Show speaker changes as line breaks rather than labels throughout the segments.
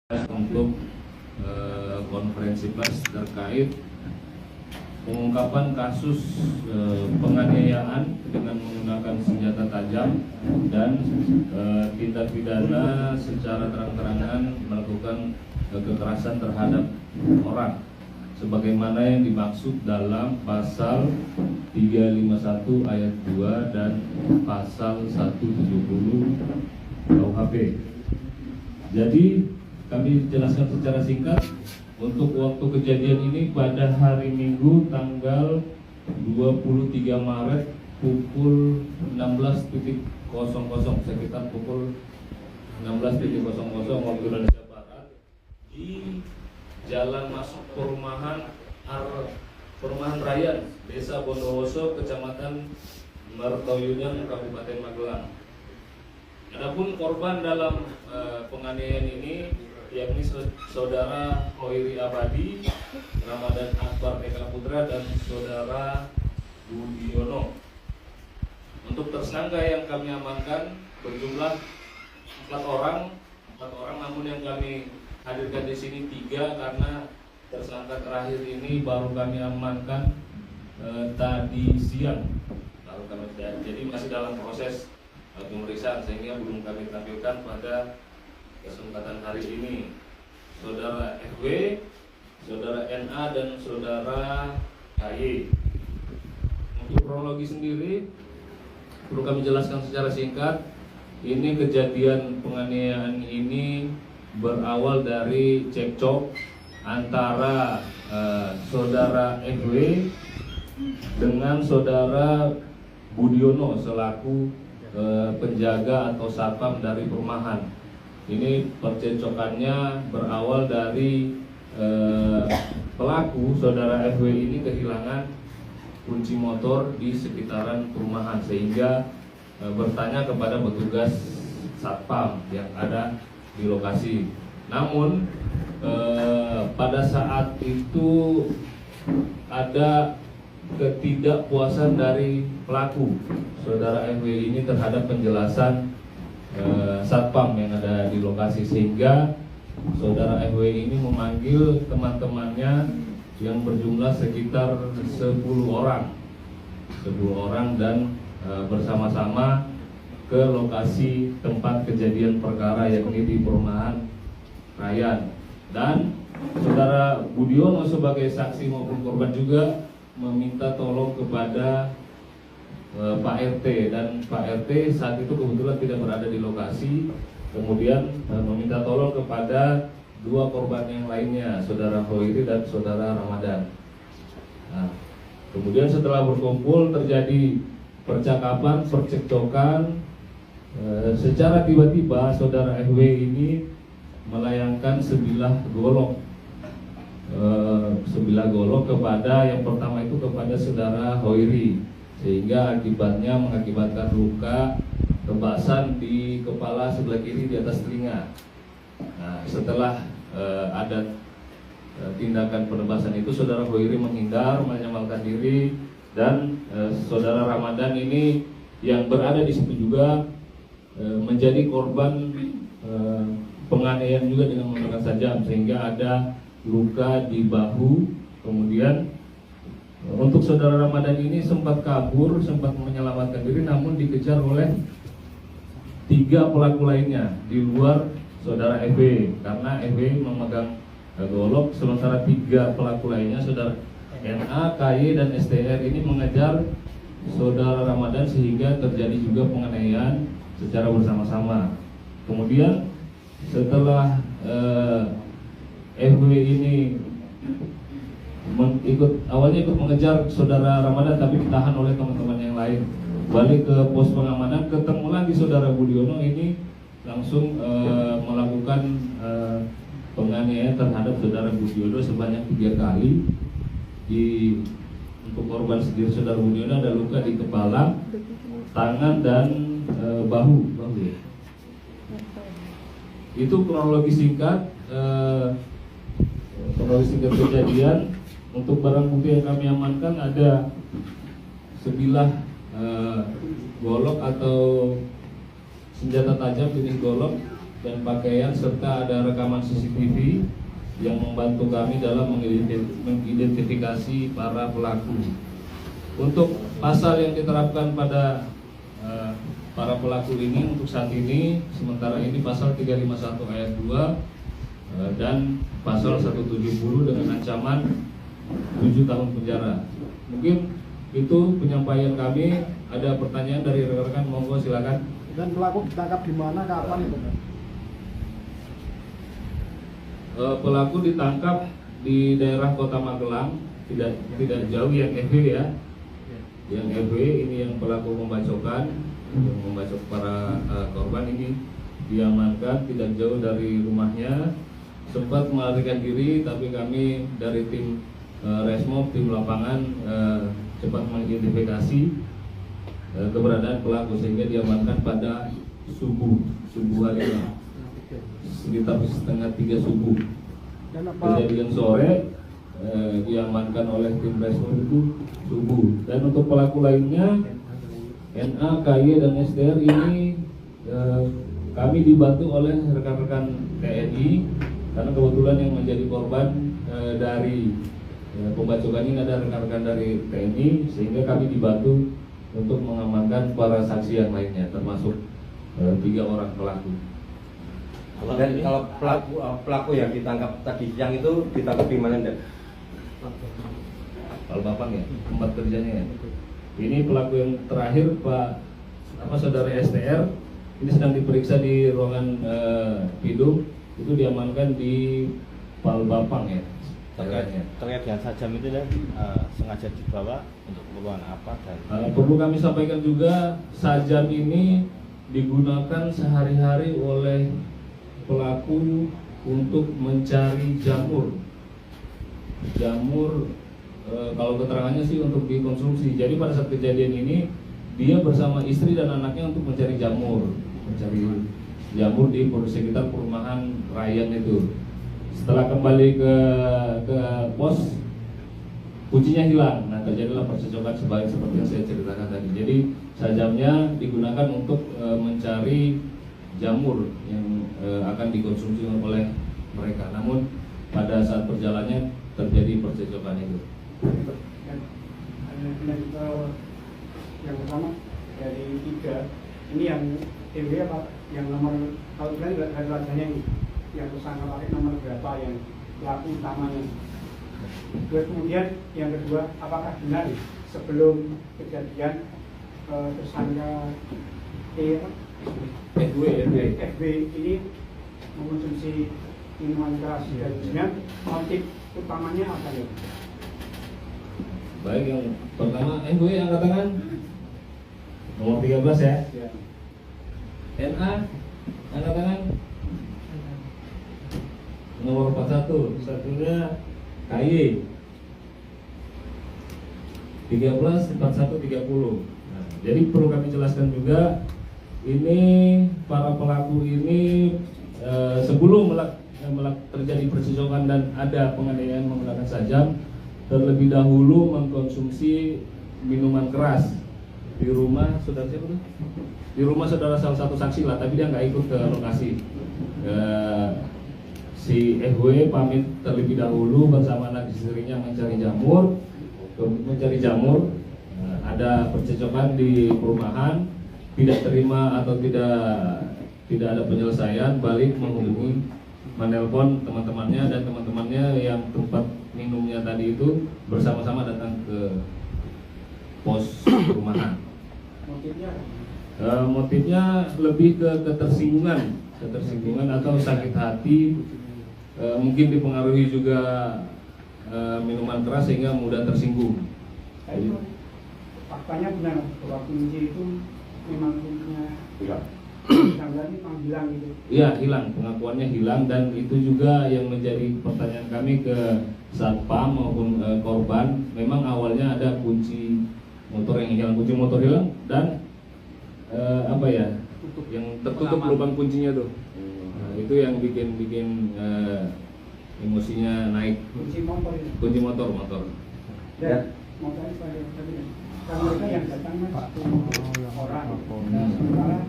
untuk konferensi pers terkait pengungkapan kasus penganiayaan dengan menggunakan senjata tajam dan tindak pidana secara terang-terangan melakukan kekerasan terhadap orang sebagaimana yang dimaksud dalam pasal 351 ayat 2 dan pasal 170 KUHP. Jadi kami jelaskan secara singkat untuk waktu kejadian ini pada hari Minggu tanggal 23 Maret pukul 16.00 sekitar pukul 16.00 waktu Indonesia Barat di jalan masuk perumahan Rayan, Desa Bondowoso, Kecamatan Mertoyunyang, Kabupaten Magelang. Adapun korban dalam penganiayaan ini yakni saudara Hoiri Abadi, Ramadan Akbar Eka Putra dan saudara Budiono. Untuk tersangka yang kami amankan berjumlah 4 orang, namun yang kami hadirkan di sini 3 karena tersangka terakhir ini baru kami amankan tadi siang. Jadi masih dalam proses pemeriksaan sehingga belum kami tampilkan pada kesempatan hari ini. Saudara FW, saudara NA dan saudara KY. Untuk kronologi sendiri perlu kami jelaskan secara singkat. Ini kejadian penganiayaan ini berawal dari cekcok antara saudara FW dengan saudara Budiono selaku penjaga atau satpam dari perumahan. Ini percecokannya berawal dari pelaku saudara FW ini kehilangan kunci motor di sekitaran perumahan sehingga bertanya kepada petugas satpam yang ada di lokasi. Namun pada saat itu ada ketidakpuasan dari pelaku saudara FW ini terhadap penjelasan satpam yang ada di lokasi sehingga saudara FW ini memanggil teman-temannya yang berjumlah sekitar 10 orang dan bersama-sama ke lokasi tempat kejadian perkara yakni di perumahan Rayan. Dan saudara Budiono sebagai saksi maupun korban juga meminta tolong kepada Pak RT, dan Pak RT saat itu kebetulan tidak berada di lokasi, kemudian meminta tolong kepada 2 korban yang lainnya, saudara Hoiri dan saudara Ramadan. Nah, kemudian setelah berkumpul terjadi percakapan, percekcokan. Secara tiba-tiba saudara FW ini melayangkan sebilah golok kepada yang pertama itu kepada saudara Hoiri, sehingga akibatnya mengakibatkan luka tebasan di kepala sebelah kiri di atas telinga. Nah, setelah ada tindakan penebasan itu, saudara Hoiri menghindar, menyamarkan diri, dan saudara Ramadan ini yang berada di situ juga menjadi korban penganiayaan juga dengan menggunakan tajam sehingga ada luka di bahu. Kemudian untuk saudara Ramadan ini sempat kabur, sempat menyelamatkan diri, namun dikejar oleh 3 pelaku lainnya di luar saudara FW karena FW memegang golok, sementara 3 pelaku lainnya saudara NA, KY dan STR ini mengejar saudara Ramadan sehingga terjadi juga penganiayaan secara bersama-sama. Kemudian setelah FW ini awalnya ikut mengejar saudara Ramadan tapi ditahan oleh teman-teman yang lain, balik ke pos pengamanan, ketemu lagi saudara Budiono ini langsung melakukan penganiayaan terhadap saudara Budiono sebanyak 3 kali. Untuk korban sendiri saudara Budiono ada luka di kepala, tangan dan bahu ya. Itu kronologi singkat kejadian. Untuk barang bukti yang kami amankan ada sebilah golok atau senjata tajam jenis golok dan pakaian serta ada rekaman CCTV yang membantu kami dalam mengidentifikasi para pelaku. Untuk pasal yang diterapkan pada para pelaku ini untuk saat ini sementara ini pasal 351 ayat 2 dan pasal 170 dengan ancaman 7 tahun penjara. Mungkin itu penyampaian kami. Ada pertanyaan dari rekan-rekan, monggo silakan.
Dan pelaku ditangkap di mana, kapan itu?
Pelaku ditangkap di daerah Kota Magelang, tidak jauh yang FW ya. Yang FW ini yang pelaku membacokkan, yang membacok para korban ini diamankan tidak jauh dari rumahnya. Sempat melarikan diri, tapi kami dari tim Resmob, tim lapangan cepat mengidentifikasi keberadaan pelaku sehingga diamankan pada subuh hari ini, sekitar setengah 3 subuh. Kejadian sore diamankan oleh tim Resmob itu subuh. Dan untuk pelaku lainnya NA, KY dan SDR ini kami dibantu oleh rekan-rekan TNI karena kebetulan yang menjadi korban dari pembacokan ini ada rekan-rekan dari TNI, sehingga kami dibantu untuk mengamankan para saksi yang lainnya termasuk 3 orang pelaku.
Dan kalau pelaku yang ditangkap tadi siang itu ditangkap di mana, Dan?
Palbapang ya, tempat kerjanya ya. Ini pelaku yang terakhir saudara STR ini sedang diperiksa di ruangan Pidum, itu diamankan di Palbapang ya.
Terkait dengan sajam itu dan sengaja dibawa untuk keperluan apa dan
perlu kami sampaikan juga, sajam ini digunakan sehari-hari oleh pelaku untuk mencari jamur. Kalau keterangannya sih untuk dikonsumsi. Jadi pada saat kejadian ini dia bersama istri dan anaknya untuk mencari jamur di sekitar perumahan Ryan itu. Setelah kembali ke pos, kuncinya hilang. Nah, terjadilah percecokan seperti yang saya ceritakan tadi. Jadi sajamnya digunakan untuk mencari jamur yang akan dikonsumsi oleh mereka. Namun pada saat perjalanannya terjadi percecokan itu.
Dan yang pertama dari 3 ini yang MW apa? Yang nomor, kalau kalian nggak ada wajahnya ini, yang tersangka pakai nomor berapa yang pelaku utamanya. Kemudian yang kedua, apakah benar sebelum kejadian tersangka FW ini mengkonsumsi minuman keras, dan motif utamanya apa ya?
Baik, yang pertama FW angkat tangan nomor 13 ya. NA angkat tangan nomor 41, satunya KY 13 41 30. Nah, jadi perlu kami jelaskan juga, ini para pelaku ini sebelum terjadi percecokan dan ada penganiayaan menggunakan sajam, terlebih dahulu mengkonsumsi minuman keras di rumah saudara siapa tuh? Di rumah saudara salah satu saksi lah, tapi dia nggak ikut ke lokasi. Si FW pamit terlebih dahulu bersama anak istrinya mencari jamur. Ada percecokan di perumahan, tidak terima atau tidak ada penyelesaian, balik menelpon teman-temannya, dan teman-temannya yang tempat minumnya tadi itu bersama-sama datang ke pos perumahan. Motifnya lebih ke ketersinggungan atau sakit hati, mungkin dipengaruhi juga minuman keras sehingga mudah tersinggung.
Faktanya benar bahwa kunci itu memang punya ini panggilan gitu.
Iya, hilang, pengakuannya hilang, dan itu juga yang menjadi pertanyaan kami ke satpam maupun korban. Memang awalnya ada kunci motor yang hilang, dan yang tertutup lubang kuncinya tuh. Nah, itu yang bikin emosinya naik. Kunci motor.
Dan motornya pada mereka yang datang mas 10 orang. Sementara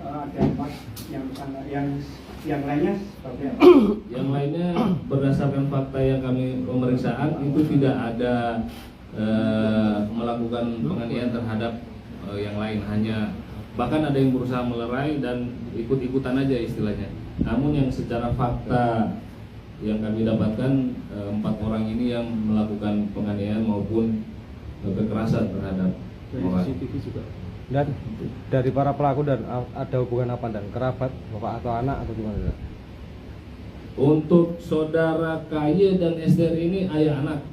ada 4 yang tersangka, yang lainnya seperti apa?
Yang lainnya berdasarkan fakta yang kami pemeriksaan itu tidak ada melakukan penganiayaan terhadap yang lain, hanya bahkan ada yang berusaha melerai dan ikut-ikutan aja istilahnya. Namun yang secara fakta yang kami dapatkan 4 orang ini yang melakukan penganiayaan maupun kekerasan terhadap orang.
Dan dari para pelaku dan ada hubungan apa dan kerabat, bapak atau anak atau gimana?
Untuk saudara KY dan Esther ini ayah anak.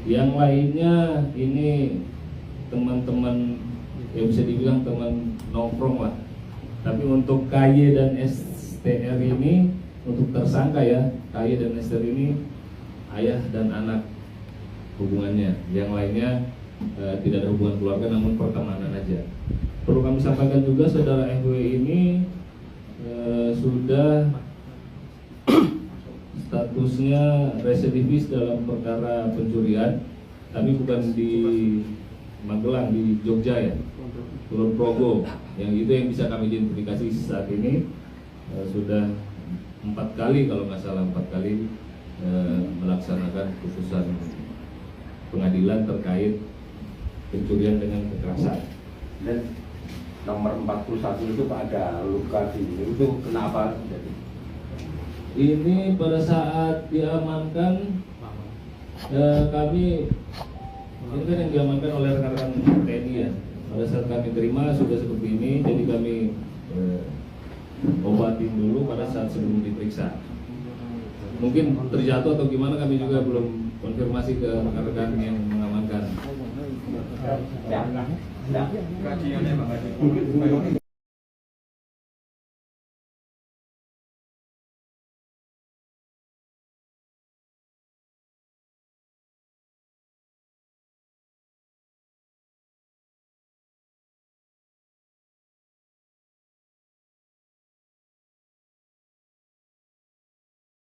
Yang lainnya ini teman-teman, ya bisa dibilang teman nongkrong lah. Tapi untuk KY dan STR ini, untuk tersangka ya, KY dan Esther ini ayah dan anak hubungannya. Yang lainnya tidak ada hubungan keluarga, namun pertemanan aja. Perlu kami sampaikan juga saudara FW ini sudah statusnya residivis dalam perkara pencurian, tapi bukan di Magelang, di Jogja ya, Kulon Progo. Yang itu yang bisa kami identifikasi saat ini sudah 4 kali, kalau nggak salah 4 kali melaksanakan putusan pengadilan terkait pencurian dengan kekerasan.
Dan nomor 41 itu Pak ada luka di ini, itu kenapa?
Ini pada saat diamankan kami, ini kan yang diamankan oleh rekan-rekan TNI ya. Pada saat kami terima sudah seperti ini, jadi kami obatin dulu pada saat sebelum diperiksa. Mungkin terjatuh atau gimana kami juga belum konfirmasi ke rekan-rekan yang mengamankan.
Ya. Mungkin